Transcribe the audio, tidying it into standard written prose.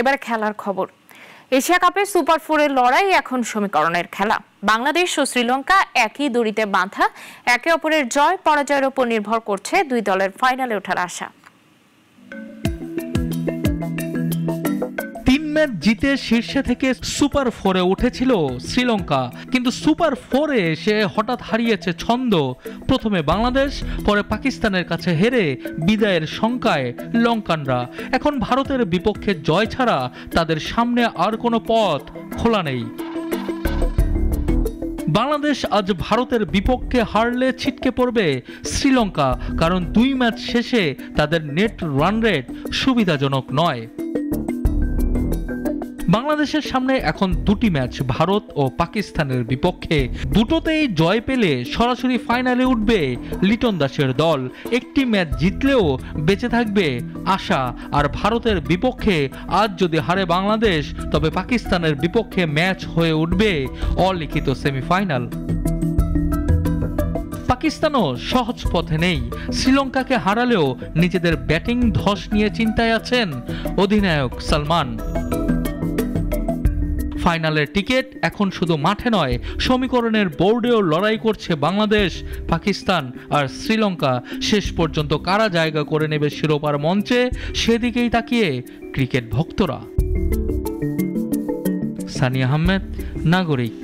এবারে খেলার খবর। এশিয়া কাপে সুপার ফোরের লড়াই এখন সমীকরণের খেলা। বাংলাদেশ ও শ্রীলঙ্কা একই দড়িতে বাঁধা, একে অপরের জয় পরাজয়ের উপর নির্ভর করছে দুই দলের ফাইনালে ওঠার আশা। 3 ম্যাচ জিতে শীর্ষে থেকে সুপার ফোরে উঠেছিল শ্রীলঙ্কা, কিন্তু সুপার ফোরে এসে হঠাৎ হারিয়েছে ছন্দ। প্রথমে বাংলাদেশ, পরে পাকিস্তানের কাছে হেরে বিদায়ের শঙ্কায় লঙ্কানরা। এখন ভারতের বিপক্ষে জয় ছাড়া তাদের সামনে আর কোনো পথ খোলা নেই। বাংলাদেশ আজ ভারতের বিপক্ষে হারলে ছিটকে পড়বে শ্রীলঙ্কা, কারণ 2 ম্যাচ শেষে তাদের নেট রান রেট সুবিধাজনক নয়। বাংলাদেশের সামনে এখন 2টি ম্যাচ ভারত ও পাকিস্তানের বিপক্ষে। দুটোতেই জয় পেলে সরাসরি ফাইনালে উঠবে লিটন দাসের দল। একটি ম্যাচ জিতলেও বেঁচে থাকবে আশা। আর ভারতের বিপক্ষে আজ যদি হারে বাংলাদেশ, তবে পাকিস্তানের বিপক্ষে ম্যাচ হয়ে উঠবে অলিখিত সেমিফাইনাল। পাকিস্তানও সহজ পথে নেই। শ্রীলঙ্কাকে হারালেও নিজেদের ব্যাটিং ধস নিয়ে চিন্তায় আছেন অধিনায়ক সালমান। ফাইনালের টিকিট এখন শুধু মাঠে নয়, সমীকরণের বোর্ডেও লড়াই করছে বাংলাদেশ, পাকিস্তান আর শ্রীলঙ্কা। শেষ পর্যন্ত কারা জায়গা করে নেবে শিরোপার মঞ্চে, সেদিকেই তাকিয়ে ক্রিকেট ভক্তরা। সানি আহমেদ, নাগরিক।